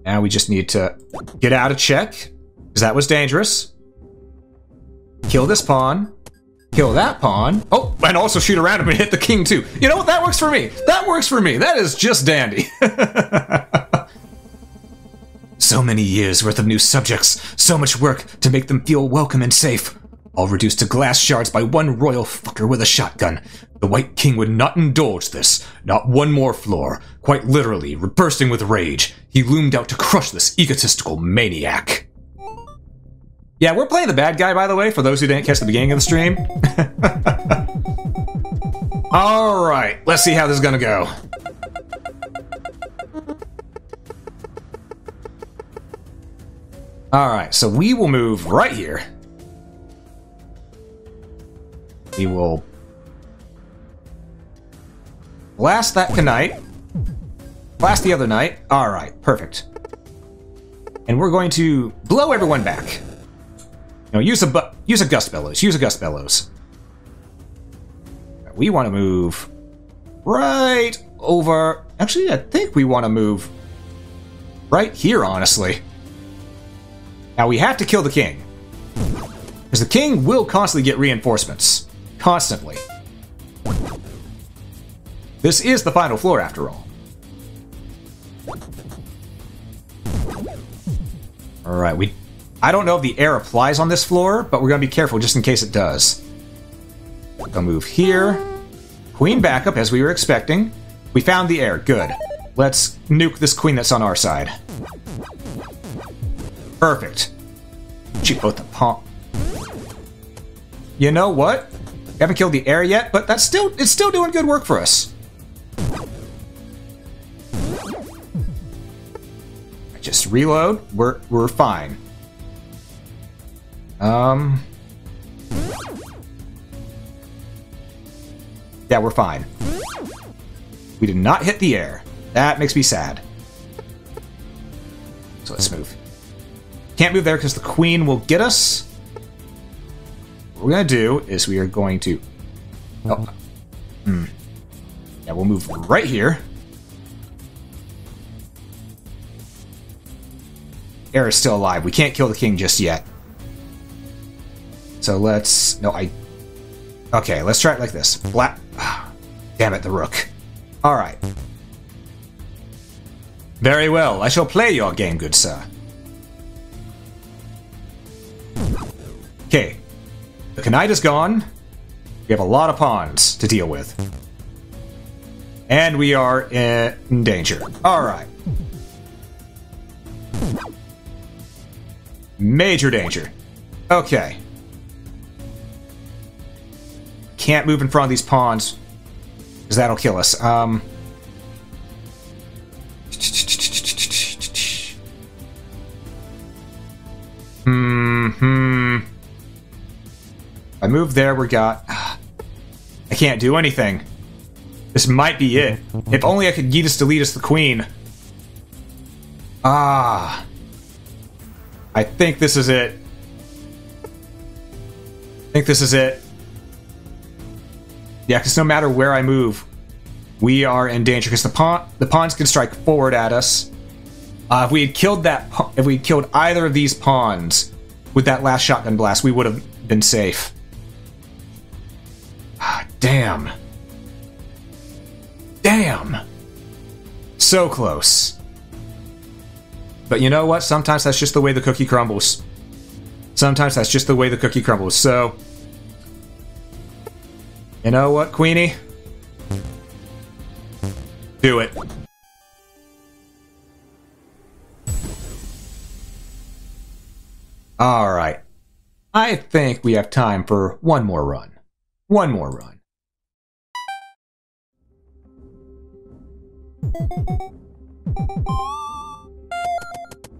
Now we just need to get out of check, because that was dangerous. Kill this pawn. Kill that pawn. Oh, and also shoot around him and hit the king too. You know what? That works for me. That works for me. That is just dandy. So many years worth of new subjects. So much work to make them feel welcome and safe. All reduced to glass shards by one royal fucker with a shotgun. The White King would not indulge this. Not one more floor. Quite literally, bursting with rage, he loomed out to crush this egotistical maniac. Yeah, we're playing the bad guy, by the way, for those who didn't catch the beginning of the stream. Alright, let's see how this is gonna go. Alright, so we will move right here. We will blast that knight. Blast the other knight. Alright, perfect. And we're going to blow everyone back. No, use a gust bellows. Use a gust bellows. We want to move right over... Actually, I think we want to move right here, honestly. Now, we have to kill the king. Because the king will constantly get reinforcements. Constantly. This is the final floor, after all. Alright, I don't know if the air applies on this floor, but we're going to be careful just in case it does. We'll move here. Queen backup, as we were expecting. We found the air. Good. Let's nuke this queen that's on our side. Perfect. Shoot both the pawn. You know what? We haven't killed the air yet, but it's still doing good work for us. Just reload. We're fine. Yeah, we're fine. We did not hit the air. That makes me sad. So let's move. Can't move there because the queen will get us. What we're gonna do is we are going to... Oh. Yeah, we'll move right here. Air is still alive. We can't kill the king just yet. So let's... No, okay, let's try it like this. Flat... Damn it, the rook. Alright. Very well. I shall play your game, good sir. Okay. The knight is gone. We have a lot of pawns to deal with. And we are in danger. Alright. Major danger. Okay. Can't move in front of these pawns, because that'll kill us. If I move there, we got... I can't do anything. This might be it. If only I could Yeetus Deletus the queen. Ah. I think this is it. I think this is it. Yeah, because no matter where I move, we are in danger. Because the pawns can strike forward at us. If we had killed either of these pawns with that last shotgun blast, we would have been safe. Ah, damn. Damn. So close. But you know what? Sometimes that's just the way the cookie crumbles. Sometimes that's just the way the cookie crumbles. So, you know what, Queenie? Do it. Alright. I think we have time for one more run. One more run.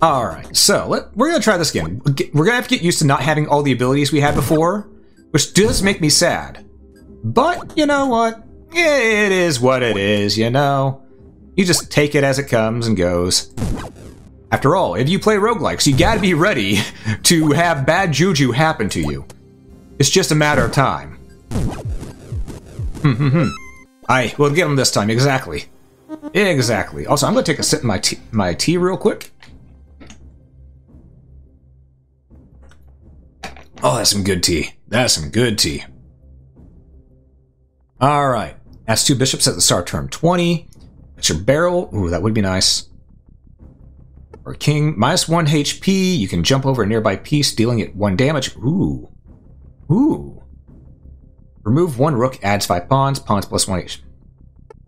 Alright, so we're going to try this again. We're going to have to get used to not having all the abilities we had before, which does make me sad. But, you know what? It is what it is, you know? You just take it as it comes and goes. After all, if you play roguelikes, you gotta be ready to have bad juju happen to you. It's just a matter of time. We'll get them this time, exactly. Exactly. Also, I'm gonna take a sip of my tea real quick. Oh, that's some good tea. That's some good tea. Alright. That's 2 bishops at the start turn 20. That's your barrel. Ooh, that would be nice. Or king. -1 HP. You can jump over a nearby piece, dealing it 1 damage. Ooh. Ooh. Remove 1 rook, adds 5 pawns. Pawns plus 1 HP.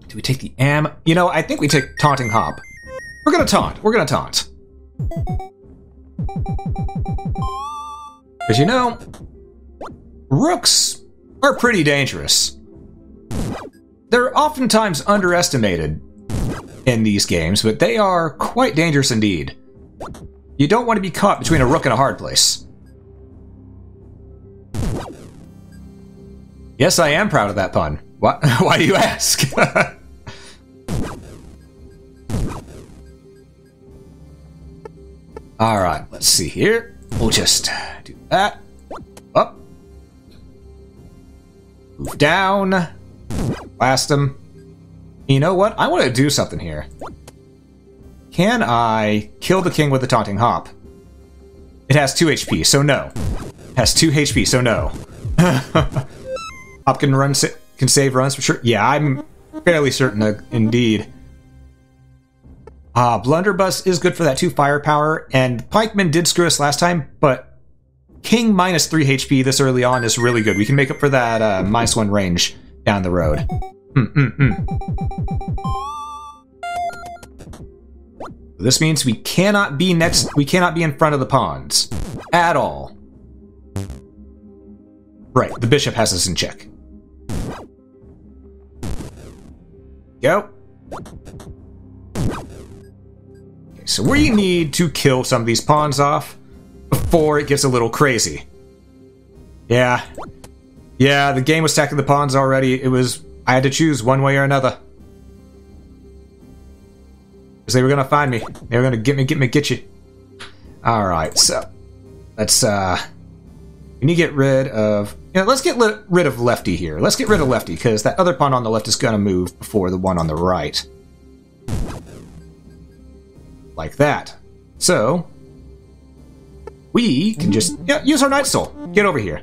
Do we take the am? You know, I think we take taunting hop. We're gonna taunt. We're gonna taunt. Because you know, rooks are pretty dangerous. They're oftentimes underestimated in these games, but they are quite dangerous indeed. You don't want to be caught between a rook and a hard place. Yes, I am proud of that pun. What? Why do you ask? Alright, let's see here. We'll just do that. Up. Move down. Blast him. You know what? I want to do something here. Can I kill the king with the taunting hop? It has 2 HP, so no. It has 2 HP, so no. Hop can save runs for sure. Yeah, I'm fairly certain indeed. Blunderbuss is good for that 2 firepower, and Pikeman did screw us last time, but king -3 HP this early on is really good. We can make up for that -1 range down the road. This means we cannot be in front of the pawns at all. Right, the bishop has us in check. Go. Okay, so we need to kill some of these pawns off before it gets a little crazy. Yeah, the game was stacking the pawns already. I had to choose one way or another. Because they were gonna find me. They were gonna get you. Alright, so let's we need to get rid of let's get rid of Lefty here. Let's get rid of Lefty, because that other pawn on the left is gonna move before the one on the right. Like that. So we can just use our Night Soul. Get over here.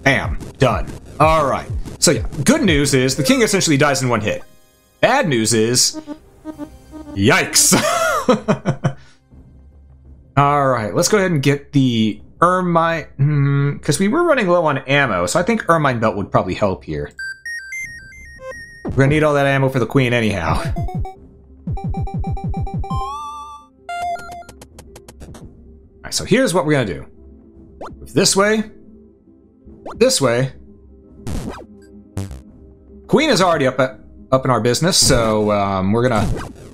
Bam. Done. Alright. So yeah, good news is the king essentially dies in 1 hit. Bad news is... Yikes! Alright, let's go ahead and get the Ermine... because we were running low on ammo, so I think Ermine Belt would probably help here. We're gonna need all that ammo for the queen anyhow. Alright, so here's what we're gonna do. Move this way. This way. Queen is already up in our business, so we're gonna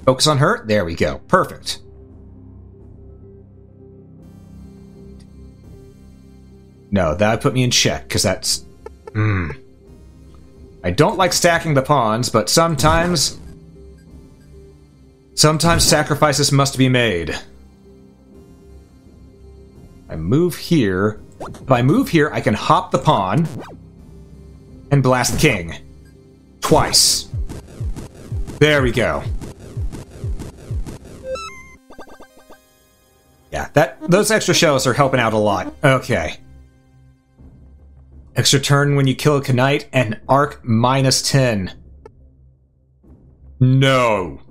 focus on her. There we go. Perfect. No, that would put me in check, because that's... I don't like stacking the pawns, but sometimes sacrifices must be made. I move here. If I move here, I can hop the pawn and blast the king. Twice. There we go. Yeah, those extra shells are helping out a lot. Okay. Extra turn when you kill a Knight and arc -10. No.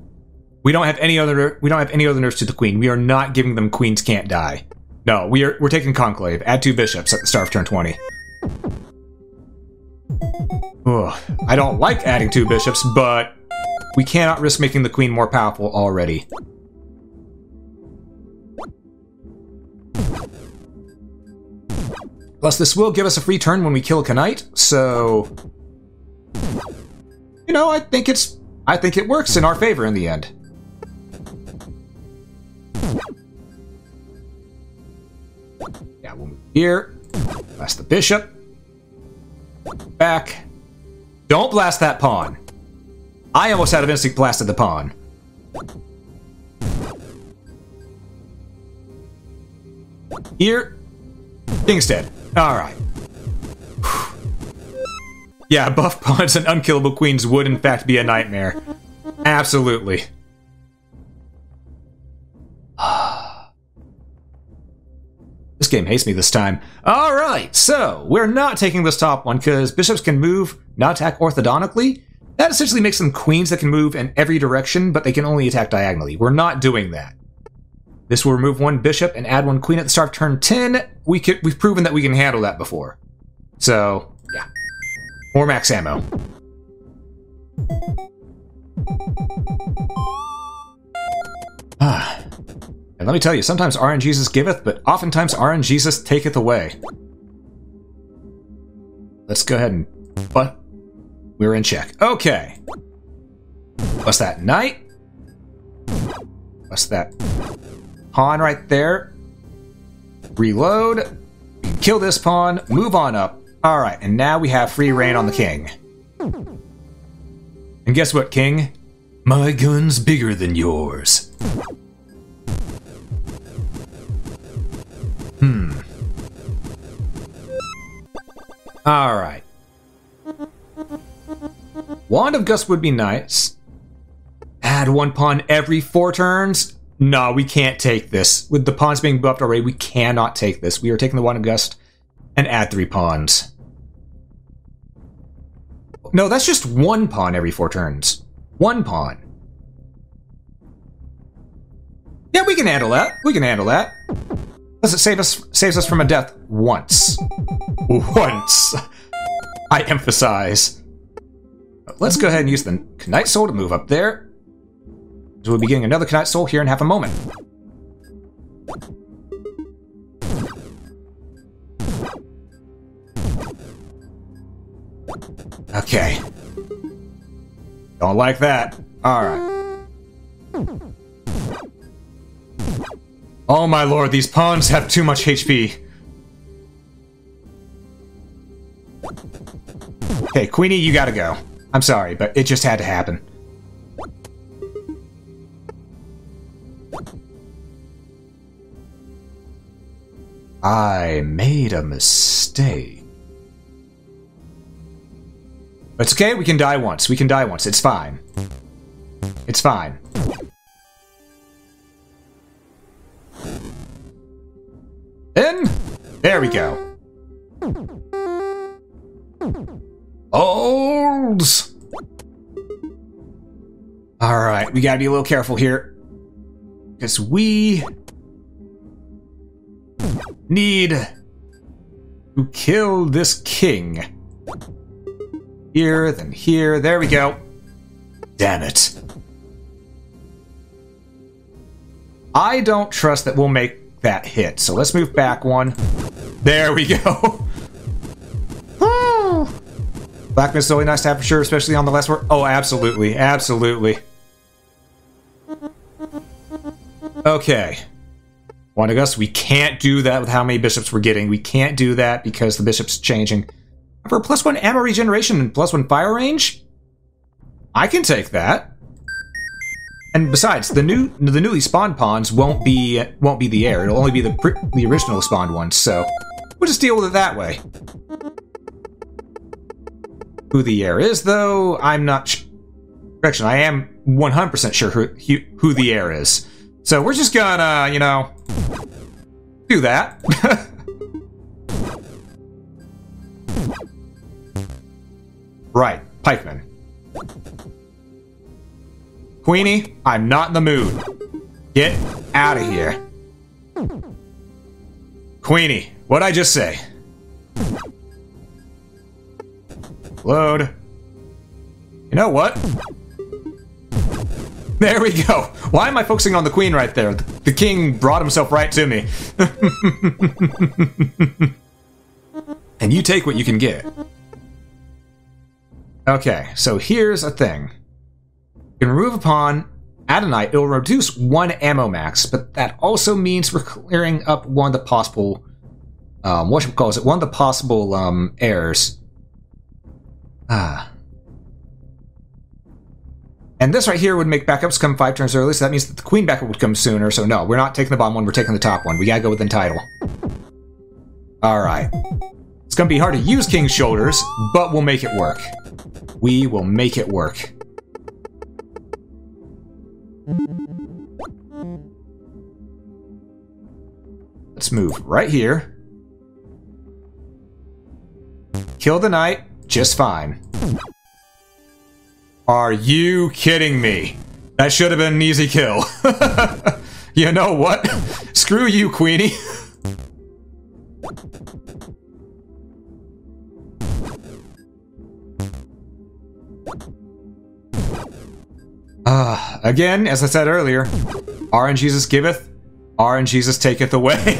We don't have any other nerfs to the queen. We are not giving them queens can't die. No, we're taking Conclave. Add 2 bishops at the start of turn 20. Ugh, I don't like adding 2 bishops, but we cannot risk making the queen more powerful already. Plus, this will give us a free turn when we kill a Knight, so... You know, I think it works in our favor in the end. Yeah, we'll move here. Blast the bishop. Back. Don't blast that pawn. I almost out of instinct blasted the pawn. Here. King's dead. Alright. Yeah, buff pawns and unkillable queens would in fact be a nightmare. Absolutely. This game hates me this time. Alright, so we're not taking this top one because bishops can move, not attack orthodontically. That essentially makes them queens that can move in every direction, but they can only attack diagonally. We're not doing that. This will remove 1 bishop and add 1 queen at the start of turn 10. We've proven that we can handle that before. So, yeah. More max ammo. And let me tell you, sometimes RNGesus giveth, but oftentimes RNGesus taketh away. Let's go ahead and... But we're in check. Okay. What's that? Knight? What's that? Pawn right there. Reload. Kill this pawn. Move on up. Alright, and now we have free reign on the king. And guess what, king? My gun's bigger than yours. Alright. Wand of Gust would be nice. Add 1 pawn every 4 turns? No, we can't take this. With the pawns being buffed already, we cannot take this. We are taking the Wand of Gust and add 3 pawns. No, that's just 1 pawn every 4 turns. 1 pawn. Yeah, we can handle that. We can handle that. Does it saves us from a death once. Once. I emphasize. Let's go ahead and use the Knight Soul to move up there. So we'll be getting another Knight Soul here in half a moment. Okay. Don't like that. Alright. Oh my lord, these pawns have too much HP. Okay, Queenie, you gotta go. I'm sorry, but it just had to happen. I made a mistake. It's okay, we can die once. We can die once. It's fine. It's fine. In! There we go. Olds! Alright, we gotta be a little careful here. Because we... need to kill this king. Here, then here. There we go. Damn it. I don't trust that we'll make that hit, so let's move back 1. There we go. Blackness is always nice to have for sure, especially on the last word. Oh, absolutely. Absolutely. Okay. One of us, we can't do that with how many bishops we're getting. We can't do that because the bishop's changing. For +1 ammo regeneration and +1 fire range, I can take that. And besides, the newly spawned pawns won't be the heir. It'll only be the original spawned ones. So we'll just deal with it that way. Who the heir is, though, I'm not. Correction, I am 100% sure who the heir is. So we're just gonna, you know, do that. Right, pikeman. Queenie, I'm not in the mood. Get out of here. Queenie, what'd I just say? Load. You know what? There we go. Why am I focusing on the queen right there? The king brought himself right to me. And you take what you can get. Okay, so here's a thing. You can remove a pawn, add a knight. It'll reduce 1 ammo max, but that also means we're clearing up one of the possible, one of the possible heirs. And this right here would make backups come 5 turns early, so that means that the queen backup would come sooner. So no, we're not taking the bottom one, we're taking the top one. We gotta go with entitle. Alright. It's gonna be hard to use King's Shoulders, but we'll make it work. We will make it work. Let's move right here. Kill the knight, just fine. Are you kidding me? That should have been an easy kill. You know what? Screw you, Queenie. Again, as I said earlier, RNGesus giveth, RNGesus taketh away.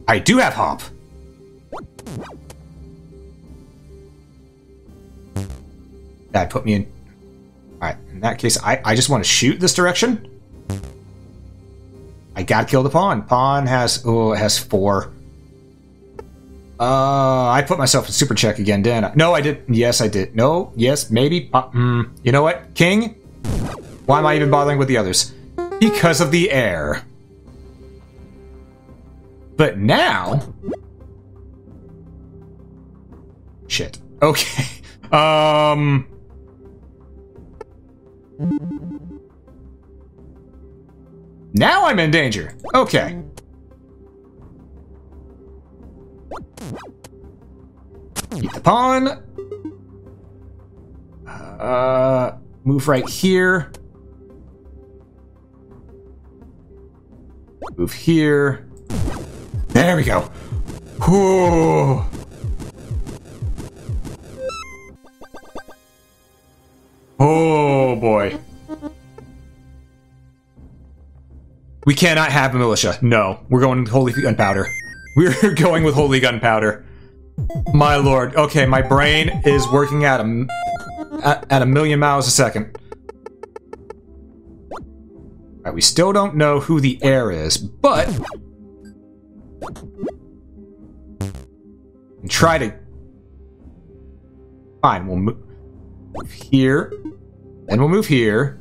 I do have hop. That put me in. Alright, in that case, I just want to shoot this direction. I gotta kill the pawn. Pawn has, oh, it has 4. I put myself in super check again, didn't I? No, I did. Yes, I did. No, yes, maybe. You know what? King? Why am I even bothering with the others? Because of the heir. But now... Shit. Okay. Now I'm in danger. Okay. Keep the pawn. Move right here. Move here. There we go. Whew. Oh boy. We cannot have a militia. No, we're going with holy gunpowder. We're going with holy gunpowder. My lord. Okay, my brain is working at a million miles a second. Alright, we still don't know who the heir is, but... and try to... Fine, we'll move here. Then we'll move here.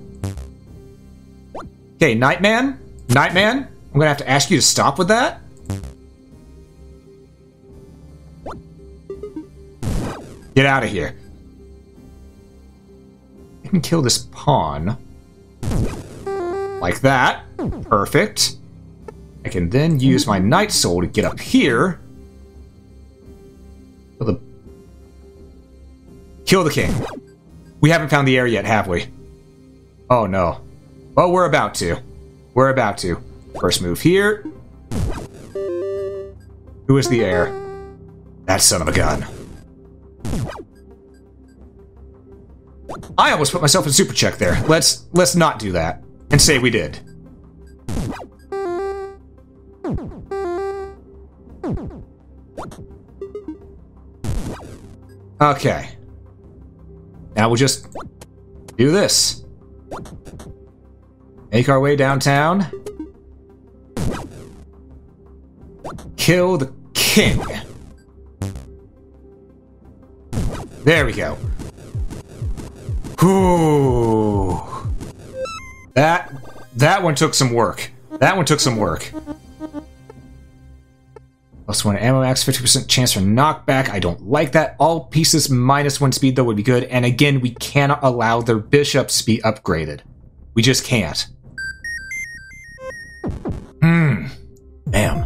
Okay, Nightman? Nightman? I'm gonna have to ask you to stop with that? Get out of here. I can kill this pawn. Like that. Perfect. I can then use my Knight Soul to get up here. Kill the king. We haven't found the heir yet, have we? Oh no. Well, we're about to. We're about to. First move here. Who is the heir? That son of a gun. I almost put myself in super check there. Let's not do that. And say we did. Okay. Now we'll just do this. Make our way downtown. Kill the king. There we go. Ooh. That one took some work. That one took some work. Plus 1 ammo max, 50% chance for knockback. I don't like that. All pieces minus 1 speed, though, would be good. And again, we cannot allow their bishops to be upgraded. We just can't. Damn.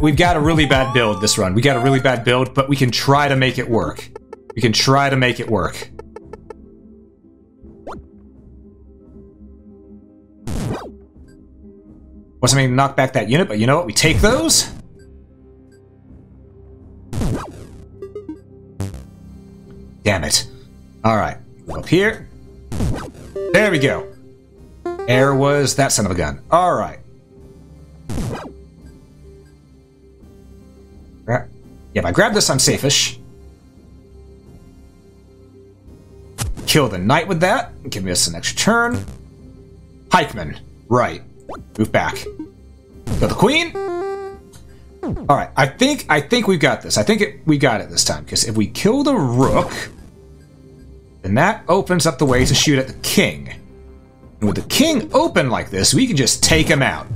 We've got a really bad build this run. We got a really bad build, but we can try to make it work. We can try to make it work. Wasn't meaning to knock back that unit, but you know what? We take those. Damn it. Alright. Up here. There we go. Air was that son of a gun. Alright. Yeah, if I grab this, I'm safe-ish. Kill the knight with that. Give us an extra turn. Pikeman. Right. Move back. Kill the queen. Alright, I think we've got this. We got it this time, because if we kill the rook, then that opens up the way to shoot at the king. And with the king open like this, we can just take him out.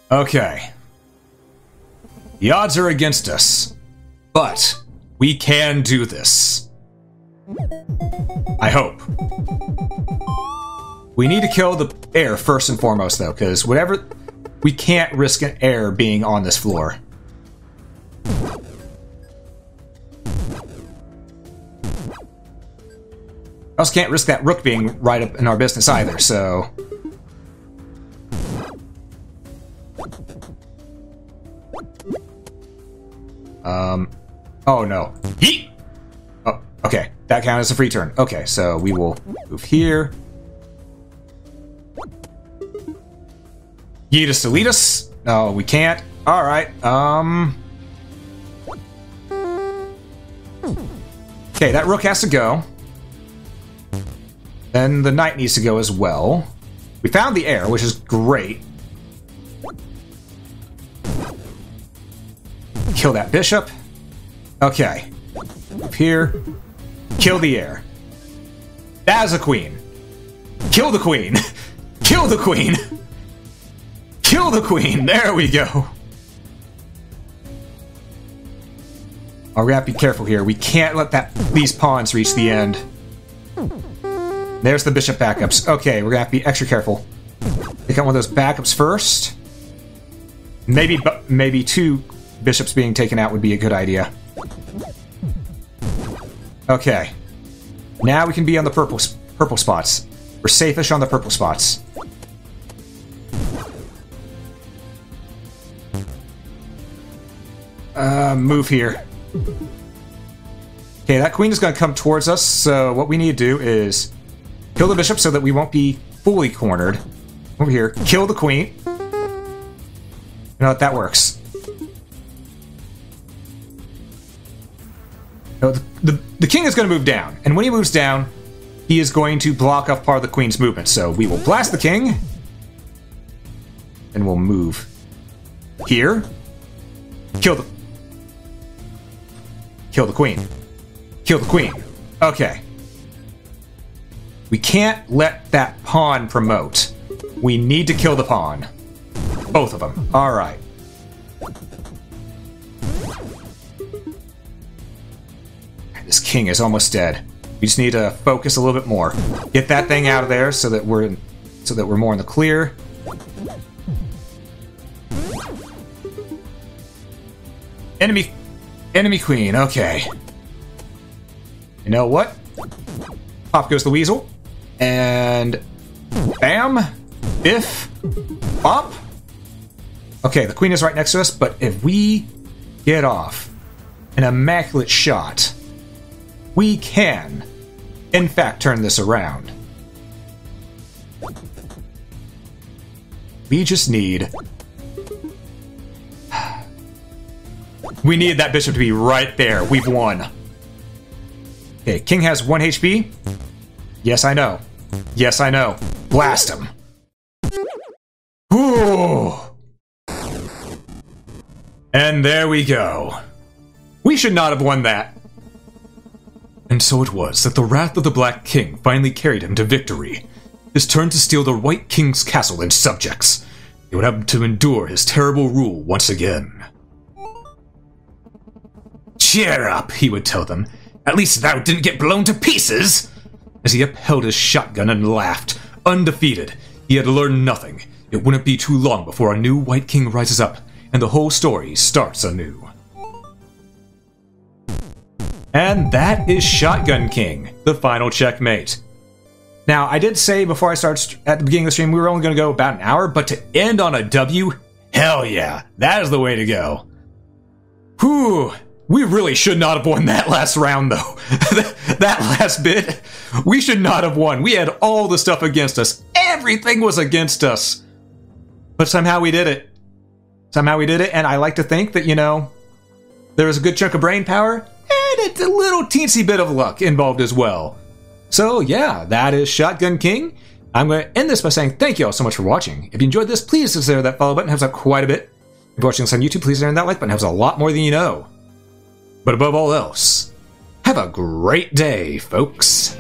Okay. The odds are against us, but we can do this. I hope. We need to kill the heir first and foremost, though, because whatever... We can't risk an heir being on this floor. I also can't risk that rook being right up in our business either, so... Oh no. Yeet! Oh, okay. That counted as a free turn. Okay, so we will move here. Yeet us to lead us. No, we can't. Alright, okay, that rook has to go. Then the knight needs to go as well. We found the heir, which is great. Kill that bishop. Okay. Up here. Kill the heir. That is a queen. Kill the queen. Kill the queen. Kill the queen. There we go. Oh, we have to be careful here. We can't let these pawns reach the end. There's the bishop backups. Okay, we're gonna have to be extra careful. Take out one of those backups first. Maybe 2 bishops being taken out would be a good idea. Okay. Now we can be on the purple spots. We're safe-ish on the purple spots. Move here. Okay, that queen is going to come towards us, so what we need to do is kill the bishop so that we won't be fully cornered. Over here. Kill the queen. You know what? That works. No, the king is going to move down, and when he moves down, he is going to block off part of the queen's movement. So we will blast the king, and we'll move here. Kill the queen. Kill the queen. Okay. We can't let that pawn promote. We need to kill the pawn. Both of them. All right. This king is almost dead. We just need to focus a little bit more. Get that thing out of there so that we're more in the clear. Enemy queen. Okay. You know what? Pop goes the weasel. And bam, biff, bop. Okay, the queen is right next to us, but if we get off an immaculate shot, we can, in fact, turn this around. We just need We needed that bishop to be right there. We've won. Okay, king has 1 HP. Yes, I know. Yes, I know. Blast him. Ooh. And there we go. We should not have won that. And so it was that the wrath of the Black King finally carried him to victory. His turn to steal the White King's castle and subjects. He would have to endure his terrible rule once again. Cheer up, he would tell them. At least thou didn't get blown to pieces! As he upheld his shotgun and laughed, undefeated, he had learned nothing. It wouldn't be too long before a new White King rises up, and the whole story starts anew. And that is Shotgun King, the final checkmate. Now, I did say before I started at the beginning of the stream we were only going to go about an hour, but to end on a W, hell yeah, that is the way to go. Whew, we really should not have won that last round, though. That last bit, we should not have won. We had all the stuff against us. Everything was against us. But somehow we did it. Somehow we did it, and I like to think that, you know, there was a good chunk of brain power, and a little teensy bit of luck involved as well. So yeah, that is Shotgun King. I'm going to end this by saying thank you all so much for watching. If you enjoyed this, please consider that follow button. It helps out quite a bit. If you're watching this on YouTube, please consider that like button. It helps a lot more than you know. But above all else, have a great day, folks.